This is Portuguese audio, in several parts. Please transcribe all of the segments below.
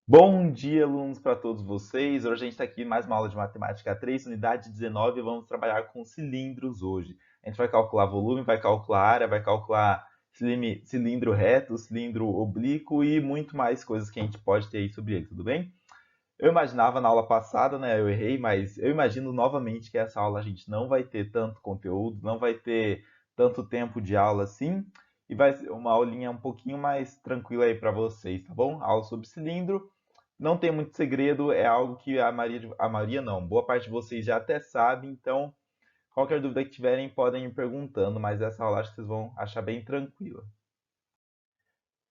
Bom dia, alunos, para todos vocês. Hoje a gente está aqui em mais uma aula de Matemática 3, unidade 19, e vamos trabalhar com cilindros hoje. A gente vai calcular volume, vai calcular área, vai calcular cilindro reto, cilindro oblíquo e muito mais coisas que a gente pode ter aí sobre ele, tudo bem? Eu imaginava na aula passada, né, eu errei, mas eu imagino novamente que essa aula a gente não vai ter tanto conteúdo, não vai ter tanto tempo de aula assim, e vai ser uma aulinha um pouquinho mais tranquila aí para vocês, tá bom? Aula sobre cilindro. Não tem muito segredo, é algo que a maioria não, boa parte de vocês já até sabe, então qualquer dúvida que tiverem podem ir perguntando, mas essa aula acho que vocês vão achar bem tranquila.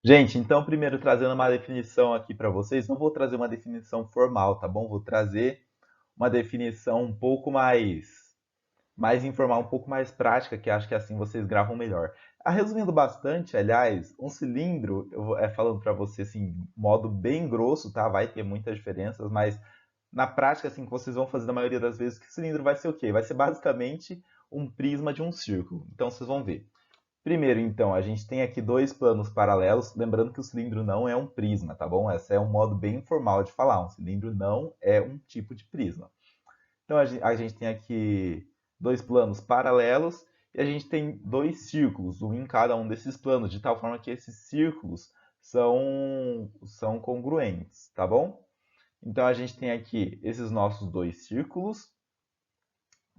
Gente, então primeiro trazendo uma definição aqui para vocês, não vou trazer uma definição formal, tá bom? Vou trazer uma definição um pouco mais informal, um pouco mais prática, que acho que assim vocês gravam melhor. Resumindo bastante, aliás, um cilindro, falando para você assim, modo bem grosso, tá? Vai ter muitas diferenças, mas na prática, assim, que vocês vão fazer na maioria das vezes, que cilindro vai ser o quê? Vai ser basicamente um prisma de um círculo. Então vocês vão ver. Primeiro, então, a gente tem aqui dois planos paralelos, lembrando que o cilindro não é um prisma, tá bom? Esse é um modo bem informal de falar. Um cilindro não é um tipo de prisma. Então a gente tem aqui dois planos paralelos e a gente tem dois círculos, um em cada um desses planos, de tal forma que esses círculos são congruentes, tá bom? Então a gente tem aqui esses nossos dois círculos.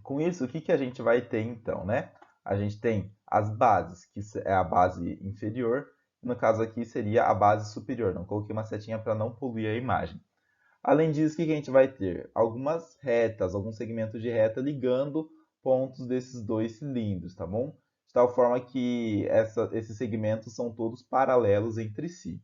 Com isso, o que que a gente vai ter então, né? A gente tem as bases, que é a base inferior, no caso aqui seria a base superior. Não coloquei uma setinha para não poluir a imagem. Além disso, o que que a gente vai ter? Algumas retas, alguns segmentos de reta ligando pontos desses dois cilindros, tá bom? De tal forma que esses segmentos são todos paralelos entre si.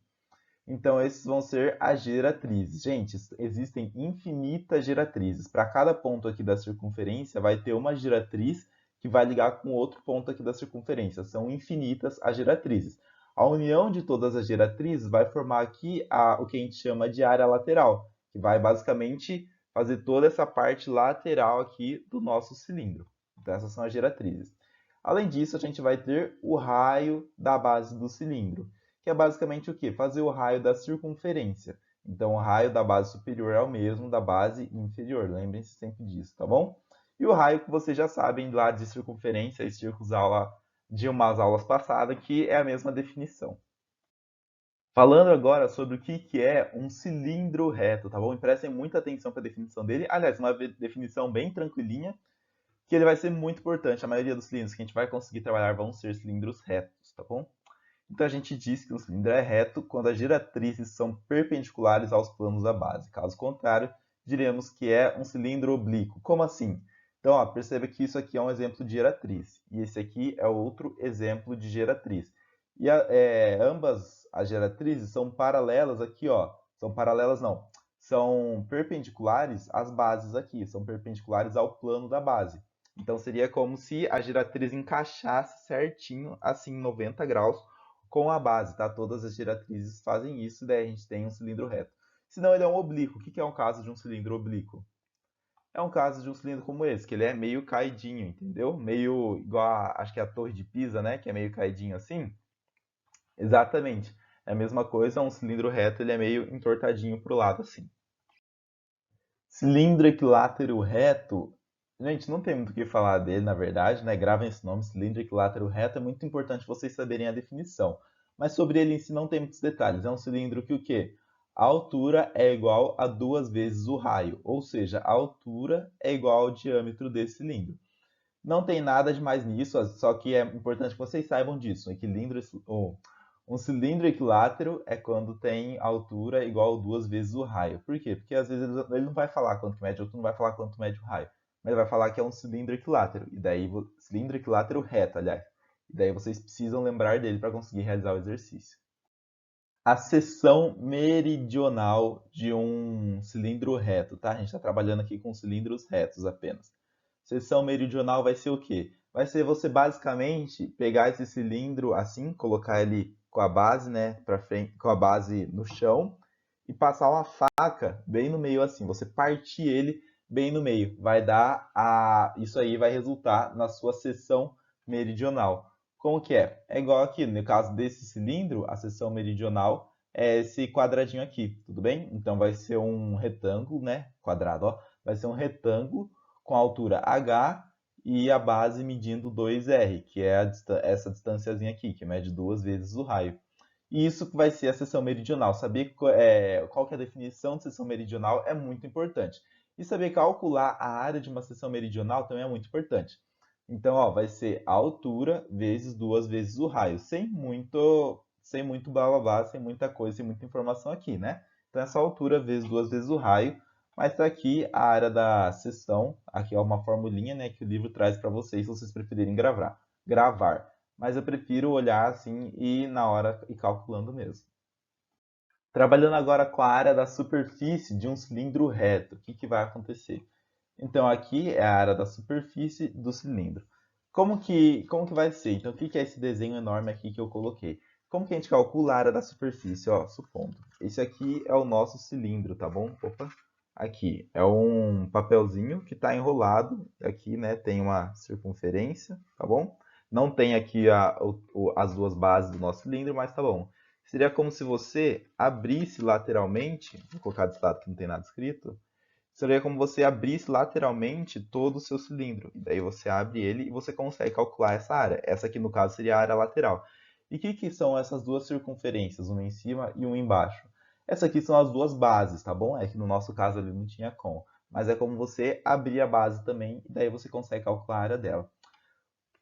Então, esses vão ser as geratrizes. Gente, existem infinitas geratrizes. Para cada ponto aqui da circunferência, vai ter uma geratriz que vai ligar com outro ponto aqui da circunferência. São infinitas as geratrizes. A união de todas as geratrizes vai formar aqui o que a gente chama de área lateral, que vai basicamente fazer toda essa parte lateral aqui do nosso cilindro. Então, essas são as geratrizes. Além disso, a gente vai ter o raio da base do cilindro, que é basicamente o quê? Fazer o raio da circunferência. Então, o raio da base superior é o mesmo da base inferior. Lembrem-se sempre disso, tá bom? E o raio que vocês já sabem lá de circunferência e círculos aula de umas aulas passadas, que é a mesma definição. Falando agora sobre o que é um cilindro reto, tá bom? E prestem muita atenção para a definição dele. Aliás, uma definição bem tranquilinha, que ele vai ser muito importante. A maioria dos cilindros que a gente vai conseguir trabalhar vão ser cilindros retos, tá bom? Então a gente diz que um cilindro é reto quando as diretrizes são perpendiculares aos planos da base. Caso contrário, diremos que é um cilindro oblíquo. Como assim? Então, ó, perceba que isso aqui é um exemplo de geratriz e esse aqui é outro exemplo de geratriz. E ambas as geratrizes são paralelas aqui, ó. São paralelas não, são perpendiculares às bases aqui, são perpendiculares ao plano da base. Então seria como se a giratriz encaixasse certinho, assim, 90 graus com a base, tá? Todas as diretrizes fazem isso, daí a gente tem um cilindro reto. Senão ele é um oblíquo. O que é um caso de um cilindro oblíquo? É um caso de um cilindro como esse, que ele é meio caidinho, entendeu? Meio igual acho que é a Torre de Pisa, né? Que é meio caidinho assim. Exatamente. É a mesma coisa, um cilindro reto, ele é meio entortadinho pro lado assim. Cilindro equilátero reto. Gente, não tem muito o que falar dele, na verdade, né? Gravem esse nome, cilindro equilátero reto. É muito importante vocês saberem a definição. Mas sobre ele em si não tem muitos detalhes. É um cilindro que o quê? A altura é igual a duas vezes o raio. Ou seja, a altura é igual ao diâmetro desse cilindro. Não tem nada de mais nisso, só que é importante que vocês saibam disso. Um cilindro equilátero é quando tem altura igual a duas vezes o raio. Por quê? Porque às vezes ele não vai falar quanto mede a altura, não vai falar quanto mede o raio. Mas ele vai falar que é um cilindro equilátero. E daí, cilindro equilátero reto, aliás. E daí vocês precisam lembrar dele para conseguir realizar o exercício. A seção meridional de um cilindro reto, tá? A gente está trabalhando aqui com cilindros retos apenas. Seção meridional vai ser o quê? Vai ser você basicamente pegar esse cilindro assim, colocar ele com a base, né, para frente, com a base no chão e passar uma faca bem no meio assim. Você partir ele bem no meio. Isso aí vai resultar na sua seção meridional. Como que é? É igual aqui, no caso desse cilindro, a seção meridional é esse quadradinho aqui, tudo bem? Então vai ser um retângulo, né? Quadrado, ó. Vai ser um retângulo com a altura h e a base medindo 2r, que é essa distânciazinha aqui, que mede duas vezes o raio. E isso vai ser a seção meridional. Saber qual que é a definição de seção meridional é muito importante. E saber calcular a área de uma seção meridional também é muito importante. Então, ó, vai ser a altura vezes duas vezes o raio, sem muito blá blá blá, sem muita coisa, sem muita informação aqui, né? Então, essa altura vezes duas vezes o raio, mas está aqui a área da seção, aqui é uma formulinha, né, que o livro traz para vocês, se vocês preferirem gravar. Mas eu prefiro olhar assim e na hora ir calculando mesmo. Trabalhando agora com a área da superfície de um cilindro reto, o que que vai acontecer? Então, aqui é a área da superfície do cilindro. Como que vai ser? Então, o que que é esse desenho enorme aqui que eu coloquei? Como que a gente calcula a área da superfície? Ó, supondo. Esse aqui é o nosso cilindro, tá bom? Opa, aqui. É um papelzinho que está enrolado. Aqui, né, tem uma circunferência, tá bom? Não tem aqui as duas bases do nosso cilindro, mas tá bom. Seria como se você abrisse lateralmente, vou colocar desse lado que não tem nada escrito, seria como você abrisse lateralmente todo o seu cilindro. E daí você abre ele e você consegue calcular essa área. Essa aqui, no caso, seria a área lateral. E o que são essas duas circunferências, uma em cima e uma embaixo? Essa aqui são as duas bases, tá bom? É que no nosso caso ali não tinha como. Mas é como você abrir a base também, e daí você consegue calcular a área dela.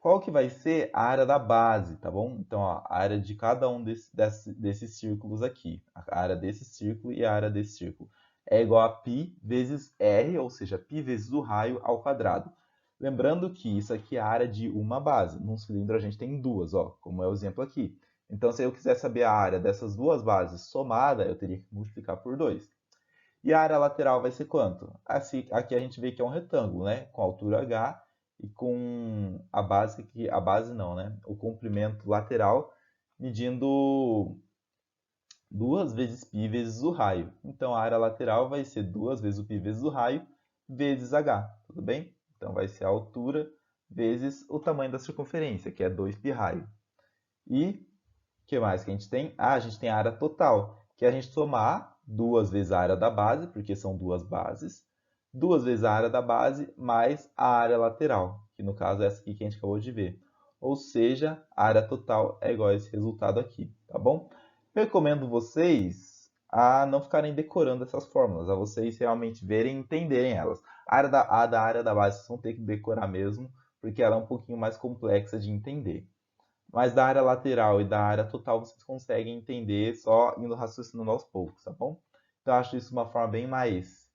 Qual que vai ser a área da base, tá bom? Então, ó, a área de cada um desses círculos aqui. A área desse círculo e a área desse círculo. É igual a π vezes r, ou seja, π vezes o raio ao quadrado. Lembrando que isso aqui é a área de uma base. Num cilindro a gente tem duas, ó, como é o exemplo aqui. Então, se eu quiser saber a área dessas duas bases somada, eu teria que multiplicar por 2. E a área lateral vai ser quanto? Assim, aqui a gente vê que é um retângulo, né? Com altura h e com a base aqui, a base não, né? O comprimento lateral medindo duas vezes π vezes o raio. Então a área lateral vai ser duas vezes o π vezes o raio vezes h, tudo bem? Então vai ser a altura vezes o tamanho da circunferência, que é 2π raio. E o que mais que a gente tem? Ah, a gente tem a área total, que é a gente somar duas vezes a área da base, porque são duas bases, duas vezes a área da base mais a área lateral, que no caso é essa aqui que a gente acabou de ver. Ou seja, a área total é igual a esse resultado aqui, tá bom? Eu recomendo vocês a não ficarem decorando essas fórmulas, a vocês realmente verem e entenderem elas. A da área da base vocês vão ter que decorar mesmo, porque ela é um pouquinho mais complexa de entender. Mas da área lateral e da área total vocês conseguem entender só indo raciocinando aos poucos, tá bom? Então eu acho isso uma forma bem mais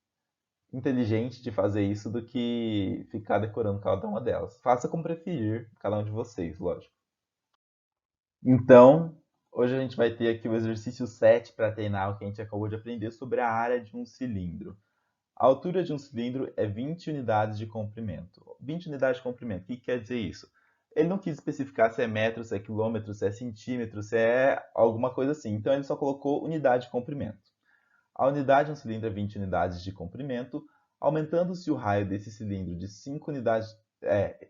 inteligente de fazer isso do que ficar decorando cada uma delas. Faça como preferir, cada um de vocês, lógico. Então, hoje a gente vai ter aqui o exercício 7 para treinar o que a gente acabou de aprender sobre a área de um cilindro. A altura de um cilindro é 20 unidades de comprimento. 20 unidades de comprimento, o que quer dizer isso? Ele não quis especificar se é metro, se é quilômetro, se é centímetro, se é alguma coisa assim. Então ele só colocou unidade de comprimento. A unidade de um cilindro é 20 unidades de comprimento, aumentando-se o raio desse cilindro de 5 unidades,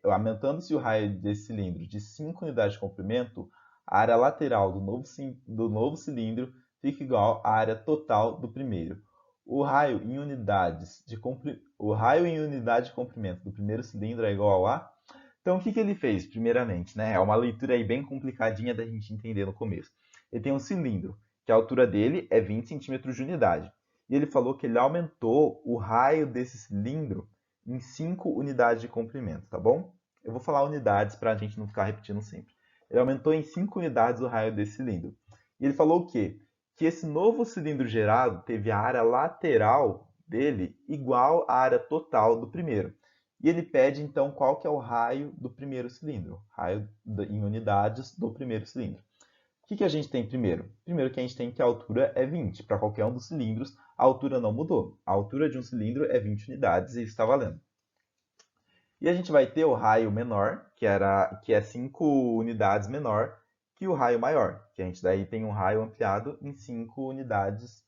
aumentando-se o raio desse cilindro de 5 unidades de comprimento, a área lateral do novo cilindro fica igual à área total do primeiro. O raio em unidade de comprimento do primeiro cilindro é igual a. Então, o que que ele fez, primeiramente, né? É uma leitura aí bem complicadinha da gente entender no começo. Ele tem um cilindro, que a altura dele é 20 centímetros de unidade. E ele falou que ele aumentou o raio desse cilindro em 5 unidades de comprimento, tá bom? Eu vou falar unidades para a gente não ficar repetindo sempre. Ele aumentou em 5 unidades o raio desse cilindro. E ele falou o quê? Que esse novo cilindro gerado teve a área lateral dele igual à área total do primeiro. E ele pede então qual que é o raio do primeiro cilindro, raio em unidades do primeiro cilindro. O que que a gente tem primeiro? Primeiro que a gente tem que a altura é 20. Para qualquer um dos cilindros, a altura não mudou. A altura de um cilindro é 20 unidades e isso está valendo. E a gente vai ter o raio menor, que é 5 unidades menor que o raio maior, que a gente daí tem um raio ampliado em 5 unidades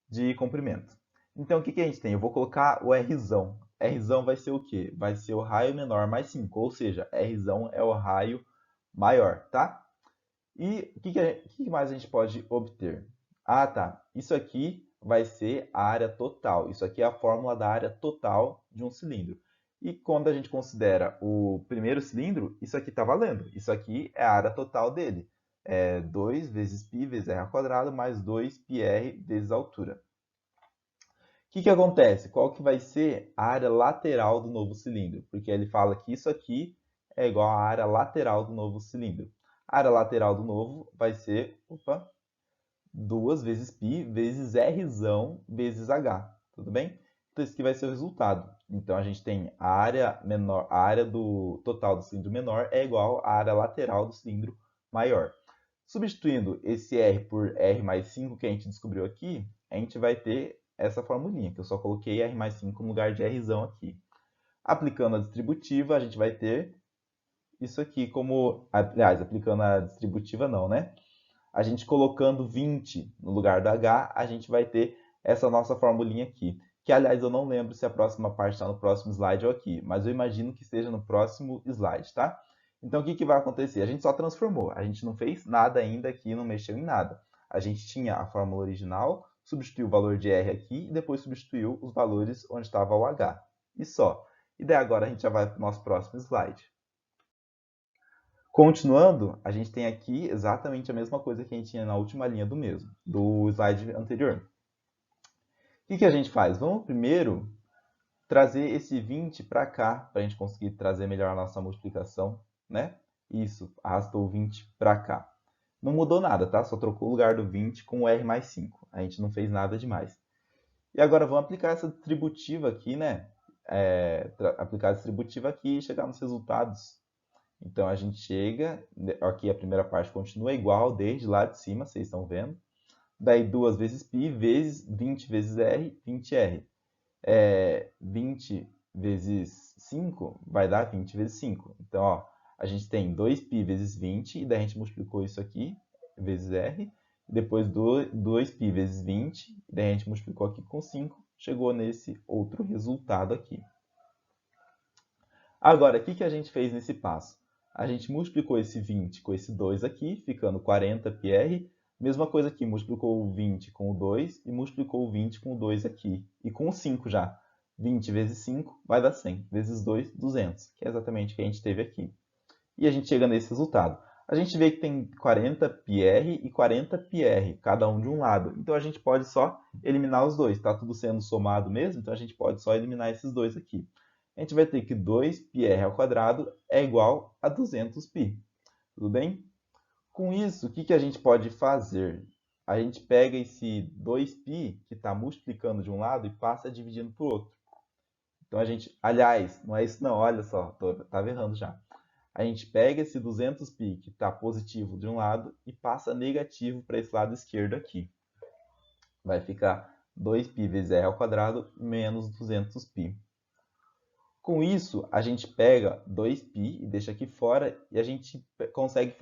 de comprimento. Então, o que que a gente tem? Eu vou colocar o Rzão. Rzão vai ser o quê? Vai ser o raio menor mais 5, ou seja, Rzão é o raio maior, tá? E o que mais a gente pode obter? Ah, tá. Isso aqui vai ser a área total. Isso aqui é a fórmula da área total de um cilindro. E quando a gente considera o primeiro cilindro, isso aqui está valendo. Isso aqui é a área total dele. É 2 vezes π vezes r ao quadrado mais 2πr vezes a altura. O que que acontece? Qual que vai ser a área lateral do novo cilindro? Porque ele fala que isso aqui é igual à área lateral do novo cilindro. A área lateral do novo vai ser, 2 vezes π vezes r vezes h, tudo bem? Então esse aqui vai ser o resultado. Então a gente tem a área menor, a área do total do cilindro menor é igual à área lateral do cilindro maior. Substituindo esse r por r mais 5 que a gente descobriu aqui, a gente vai ter essa formulinha, que eu só coloquei r mais 5 no lugar de r aqui. Aplicando a distributiva, a gente vai ter isso aqui como... Aliás, aplicando a distributiva não, né? A gente colocando 20 no lugar do h, a gente vai ter essa nossa formulinha aqui. Que, aliás, eu não lembro se a próxima parte está no próximo slide ou aqui, mas eu imagino que esteja no próximo slide, tá? Então, o que que vai acontecer? A gente só transformou, a gente não fez nada ainda aqui, não mexeu em nada. A gente tinha a fórmula original, substituiu o valor de r aqui e depois substituiu os valores onde estava o h. E só. E daí agora a gente já vai para o nosso próximo slide. Continuando, a gente tem aqui exatamente a mesma coisa que a gente tinha na última linha do slide anterior. O que que a gente faz? Vamos primeiro trazer esse 20 para cá, para a gente conseguir trazer melhor a nossa multiplicação, né? Isso, arrastou o 20 para cá. Não mudou nada, tá? Só trocou o lugar do 20 com o R mais 5. A gente não fez nada demais. E agora vamos aplicar essa distributiva aqui, né? Aplicar a distributiva aqui e chegar nos resultados. Então a gente chega, aqui a primeira parte continua igual desde lá de cima, vocês estão vendo. Daí 2 vezes π vezes 20 vezes r, 20r. 20 vezes 5 vai dar 20 vezes 5. Então, ó, a gente tem 2π vezes 20, e daí a gente multiplicou isso aqui, vezes r. Depois 2π vezes 20, e daí a gente multiplicou aqui com 5, chegou nesse outro resultado aqui. Agora, o que que a gente fez nesse passo? A gente multiplicou esse 20 com esse 2 aqui, ficando 40πr. Mesma coisa aqui, multiplicou o 20 com o 2 e multiplicou o 20 com o 2 aqui. E com o 5 já. 20 vezes 5 vai dar 100. Vezes 2, 200, que é exatamente o que a gente teve aqui. E a gente chega nesse resultado. A gente vê que tem 40πr e 40πr, cada um de um lado. Então a gente pode só eliminar os dois. Está tudo sendo somado mesmo, então a gente pode só eliminar esses dois aqui. A gente vai ter que 2πr ao quadrado é igual a 200π. Tudo bem? Com isso, o que que a gente pode fazer? A gente pega esse 2π que está multiplicando de um lado e passa dividindo para o outro. Então a gente, aliás, não é isso não, olha só, estava errando já. A gente pega esse 200π que está positivo de um lado e passa negativo para esse lado esquerdo aqui. Vai ficar 2π vezes r ao quadrado menos 200π. Com isso, a gente pega 2π e deixa aqui fora e a gente consegue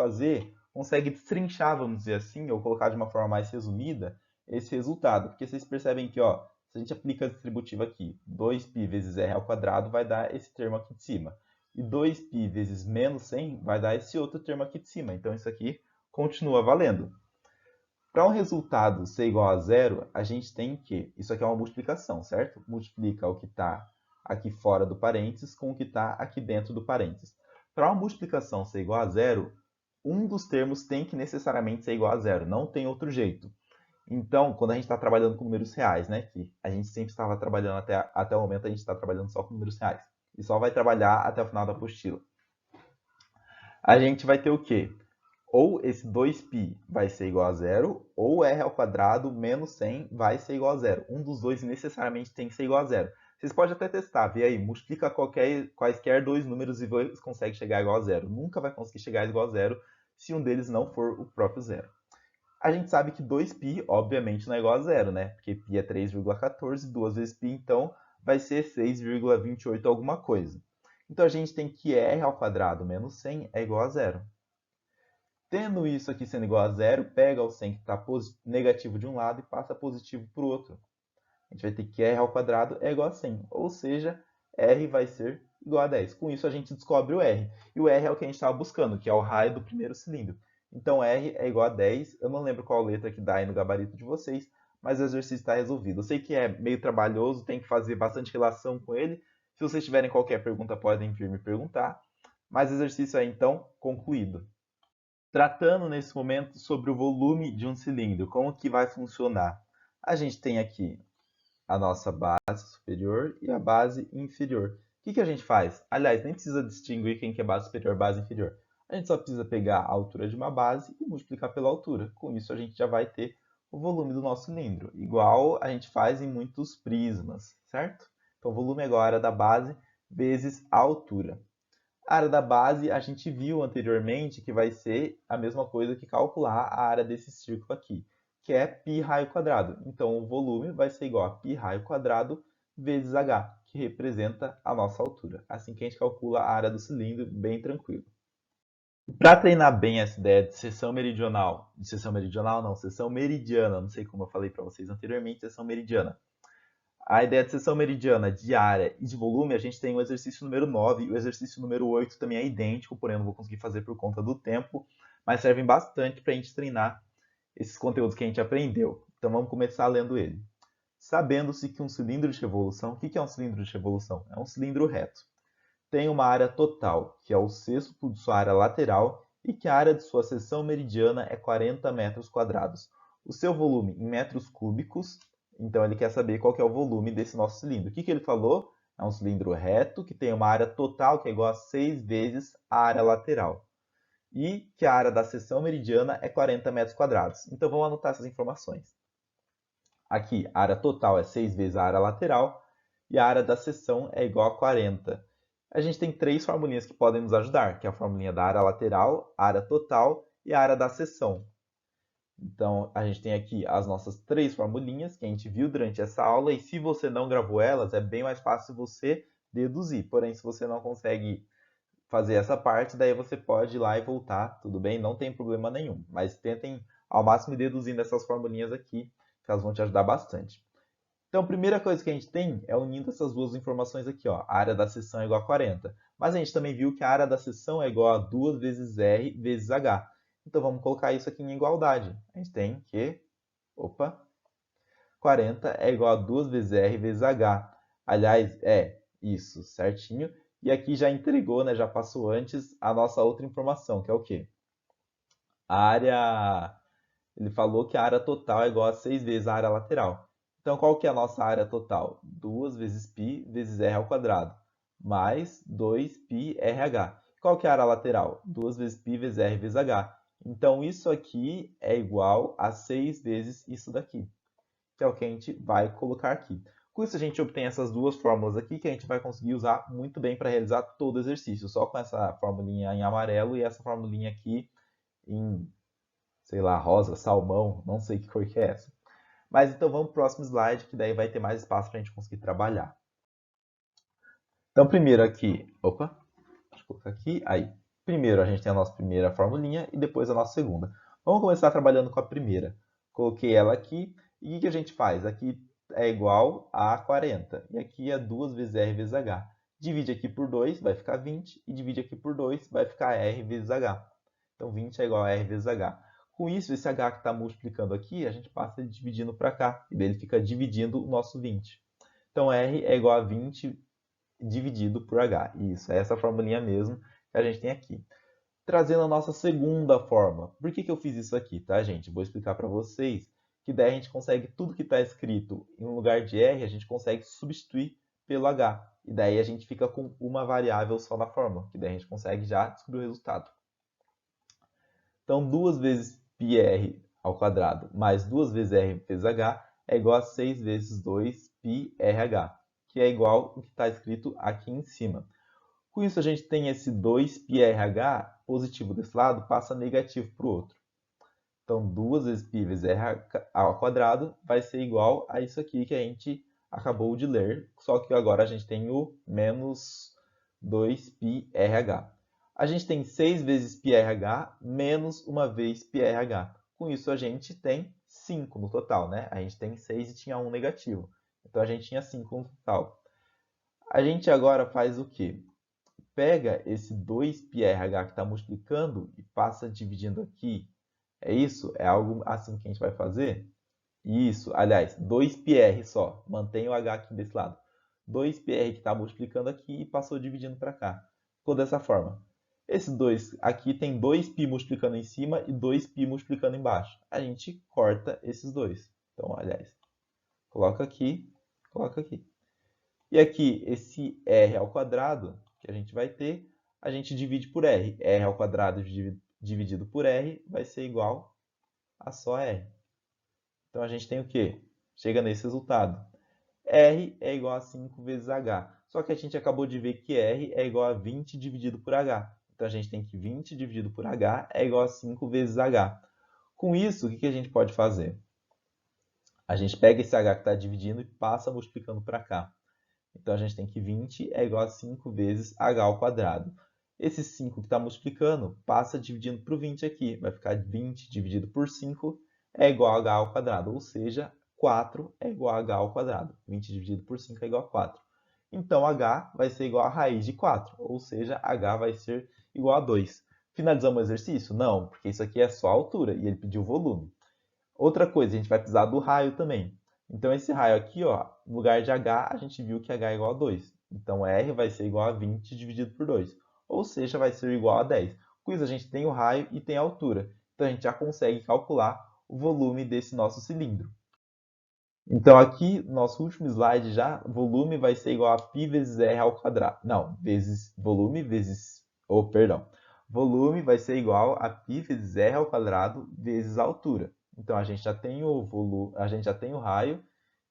destrinchar, vamos dizer assim, ou colocar de uma forma mais resumida, esse resultado. Porque vocês percebem que, ó, se a gente aplica a distributiva aqui, 2π vezes r ao quadrado vai dar esse termo aqui de cima. E 2π vezes menos 100 vai dar esse outro termo aqui de cima. Então, isso aqui continua valendo. Para um resultado ser igual a zero, a gente tem que... Isso aqui é uma multiplicação, certo? Multiplica o que está aqui fora do parênteses com o que está aqui dentro do parênteses. Para uma multiplicação ser igual a zero, um dos termos tem que necessariamente ser igual a zero. Não tem outro jeito. Então, quando a gente está trabalhando com números reais, né, que a gente sempre estava trabalhando até o momento, a gente está trabalhando só com números reais. E só vai trabalhar até o final da apostila. A gente vai ter o quê? Ou esse 2π vai ser igual a zero, ou r ao quadrado menos 100 vai ser igual a zero. Um dos dois necessariamente tem que ser igual a zero. Vocês podem até testar, vê aí, multiplica quaisquer dois números e vê se consegue chegar igual a zero. Nunca vai conseguir chegar igual a zero se um deles não for o próprio zero. A gente sabe que 2π, obviamente, não é igual a zero, né? Porque π é 3,14, 2 vezes π, então vai ser 6,28 alguma coisa. Então a gente tem que r ao quadrado menos 100 é igual a zero. Tendo isso aqui sendo igual a zero, pega o 100 que está negativo de um lado e passa positivo para o outro. A gente vai ter que r ao quadrado é igual a 100, ou seja, r vai ser igual a 10. Com isso a gente descobre o r. E o r é o que a gente estava buscando, que é o raio do primeiro cilindro. Então R é igual a 10. Eu não lembro qual letra que dá aí no gabarito de vocês, mas o exercício está resolvido. Eu sei que é meio trabalhoso, tem que fazer bastante relação com ele. Se vocês tiverem qualquer pergunta, podem vir me perguntar. Mas o exercício é então concluído. Tratando nesse momento sobre o volume de um cilindro, como que vai funcionar? A gente tem aqui a nossa base superior e a base inferior. O que que a gente faz? Aliás, nem precisa distinguir quem que é base superior e base inferior. A gente só precisa pegar a altura de uma base e multiplicar pela altura. Com isso, a gente já vai ter o volume do nosso cilindro, igual a gente faz em muitos prismas, certo? Então, o volume é igual a área da base vezes a altura. A área da base, a gente viu anteriormente que vai ser a mesma coisa que calcular a área desse círculo aqui, que é π raio quadrado. Então, o volume vai ser igual a π raio quadrado vezes h, que representa a nossa altura. Assim que a gente calcula a área do cilindro, bem tranquilo. Para treinar bem essa ideia de seção meridional não, seção meridiana, não sei como eu falei para vocês anteriormente, seção meridiana. A ideia de seção meridiana de área e de volume, a gente tem o exercício número 9 e o exercício número 8 também é idêntico, porém eu não vou conseguir fazer por conta do tempo, mas servem bastante para a gente treinar esses conteúdos que a gente aprendeu. Então vamos começar lendo ele. Sabendo-se que um cilindro de revolução, o que é um cilindro de revolução? É um cilindro reto. Tem uma área total, que é o sexto de sua área lateral, e que a área de sua seção meridiana é 40 metros quadrados. O seu volume em metros cúbicos, então ele quer saber qual que é o volume desse nosso cilindro. O que ele falou? É um cilindro reto que tem uma área total que é igual a 6 vezes a área lateral. E que a área da seção meridiana é 40 metros quadrados. Então vamos anotar essas informações. Aqui, a área total é 6 vezes a área lateral e a área da seção é igual a 40. A gente tem três formulinhas que podem nos ajudar, que é a formulinha da área lateral, a área total e a área da seção. Então, a gente tem aqui as nossas três formulinhas que a gente viu durante essa aula, e se você não gravou elas, é bem mais fácil você deduzir. Porém, se você não consegue fazer essa parte, daí você pode ir lá e voltar, tudo bem? Não tem problema nenhum. Mas tentem ao máximo deduzindo essas formulinhas aqui, que elas vão te ajudar bastante. Então, a primeira coisa que a gente tem é unindo essas duas informações aqui, ó. A área da seção é igual a 40. Mas a gente também viu que a área da seção é igual a 2 vezes R vezes H. Então, vamos colocar isso aqui em igualdade. A gente tem que, 40 é igual a 2 vezes R vezes H. Aliás, é isso, certinho. E aqui já entregou, né, já passou antes a nossa outra informação, que é o quê? A área, ele falou que a área total é igual a 6 vezes a área lateral. Então, qual que é a nossa área total? 2 vezes π vezes r ao quadrado, mais 2π RH. Qual que é a área lateral? 2 vezes π vezes r vezes h. Então, isso aqui é igual a 6 vezes isso daqui, que é o que a gente vai colocar aqui. Com isso, a gente obtém essas duas fórmulas aqui que a gente vai conseguir usar muito bem para realizar todo o exercício, só com essa formulinha em amarelo e essa formulinha aqui em, sei lá, rosa, salmão, não sei que cor que é essa. Mas então vamos para o próximo slide, que daí vai ter mais espaço para a gente conseguir trabalhar. Então, primeiro aqui, deixa eu colocar aqui, aí. Primeiro a gente tem a nossa primeira formulinha e depois a nossa segunda. Vamos começar trabalhando com a primeira. Coloquei ela aqui e o que a gente faz? Aqui é igual a 40 e aqui é 2 vezes R vezes H. Divide aqui por 2, vai ficar 20 e divide aqui por 2, vai ficar R vezes H. Então 20 é igual a R vezes H. Com isso, esse H que está multiplicando aqui, a gente passa ele dividindo para cá e daí ele fica dividindo o nosso 20. Então R é igual a 20 dividido por H. Isso, é essa formulinha mesmo que a gente tem aqui. Trazendo a nossa segunda forma. Por que eu fiz isso aqui, tá, gente? Vou explicar para vocês que daí a gente consegue tudo que está escrito em lugar de R, a gente consegue substituir pelo H. E daí a gente fica com uma variável só na fórmula, que daí a gente consegue já descobrir o resultado. Então, 2 vezes πr ao quadrado mais 2 vezes r vezes h é igual a 6 vezes 2 πrh, que é igual ao que está escrito aqui em cima. Com isso, a gente tem esse 2 πrh positivo desse lado, passa negativo para o outro. Então, 2 vezes π vezes r ao quadrado vai ser igual a isso aqui que a gente acabou de ler, só que agora a gente tem o menos 2 πrh. A gente tem 6 vezes πrh menos uma vez πrh. Com isso, a gente tem 5 no total, né? A gente tem 6 e tinha 1 negativo. Então, a gente tinha 5 no total. A gente agora faz o quê? pega esse 2πrh que está multiplicando e passa dividindo aqui. É isso? É algo assim que a gente vai fazer? Isso, aliás, 2πr só. Mantém o h aqui desse lado. 2πr que está multiplicando aqui e passou dividindo para cá. Ficou dessa forma. Esse 2 aqui tem 2π multiplicando em cima e 2π multiplicando embaixo. A gente corta esses dois. Então, aliás, coloca aqui, coloca aqui. E aqui, esse r ao quadrado que a gente vai ter, a gente divide por r. R ao quadrado dividido por r vai ser igual a só r. Então, a gente tem o quê? Chega nesse resultado. R é igual a 5 vezes H. Só que a gente acabou de ver que R é igual a 20 dividido por H. Então, a gente tem que 20 dividido por H é igual a 5 vezes H. Com isso, o que a gente pode fazer? A gente pega esse H que está dividindo e passa multiplicando para cá. Então, a gente tem que 20 é igual a 5 vezes H ao quadrado. Esse 5 que está multiplicando passa dividindo para o 20 aqui. Vai ficar 20 dividido por 5 é igual a H ao quadrado. Ou seja, 4 é igual a H ao quadrado. 20 dividido por 5 é igual a 4. Então, H vai ser igual a raiz de 4. Ou seja, H vai ser igual a 2. Finalizamos o exercício? Não, porque isso aqui é só a altura e ele pediu volume. Outra coisa, a gente vai precisar do raio também. Então, esse raio aqui, ó, no lugar de H, a gente viu que H é igual a 2. Então, R vai ser igual a 20 dividido por 2. Ou seja, vai ser igual a 10. Com isso, a gente tem o raio e tem a altura. Então, a gente já consegue calcular o volume desse nosso cilindro. Então, aqui, nosso último slide já, volume vai ser igual a π vezes R ao quadrado. Não, vezes volume vezes... Oh, perdão. Volume vai ser igual a π vezes R ao quadrado vezes a altura. Então, a gente já tem o volume, a gente já tem o raio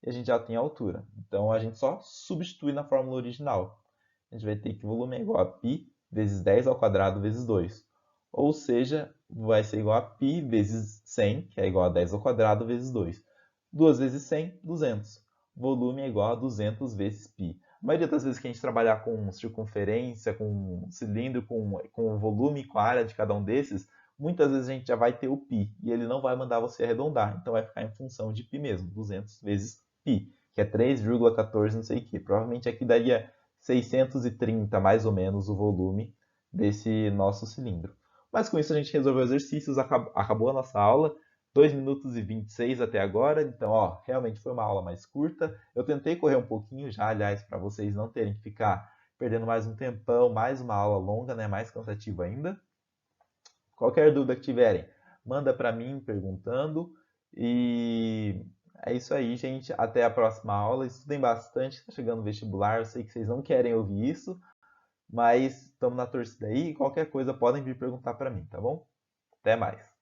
e a gente já tem a altura. Então, a gente só substitui na fórmula original. A gente vai ter que o volume é igual a π vezes 10 ao quadrado vezes 2. Ou seja, vai ser igual a π vezes 100, que é igual a 10 ao quadrado vezes 2. 2 vezes 100, 200. Volume é igual a 200 vezes π. A maioria das vezes que a gente trabalhar com circunferência, com cilindro, com o volume, com a área de cada um desses, muitas vezes a gente já vai ter o π e ele não vai mandar você arredondar. Então vai ficar em função de π mesmo, 200 vezes π, que é 3,14 não sei o que. Provavelmente aqui daria 630 mais ou menos o volume desse nosso cilindro. Mas com isso a gente resolveu exercícios, acabou a nossa aula. 2 minutos e 26 até agora, então ó, realmente foi uma aula mais curta. Eu tentei correr um pouquinho já, aliás, para vocês não terem que ficar perdendo mais um tempão, mais uma aula longa, né, mais cansativa ainda. Qualquer dúvida que tiverem, manda para mim perguntando. E é isso aí, gente. Até a próxima aula. Estudem bastante, está chegando o vestibular. Eu sei que vocês não querem ouvir isso, mas estamos na torcida aí. Qualquer coisa podem vir perguntar para mim, tá bom? Até mais.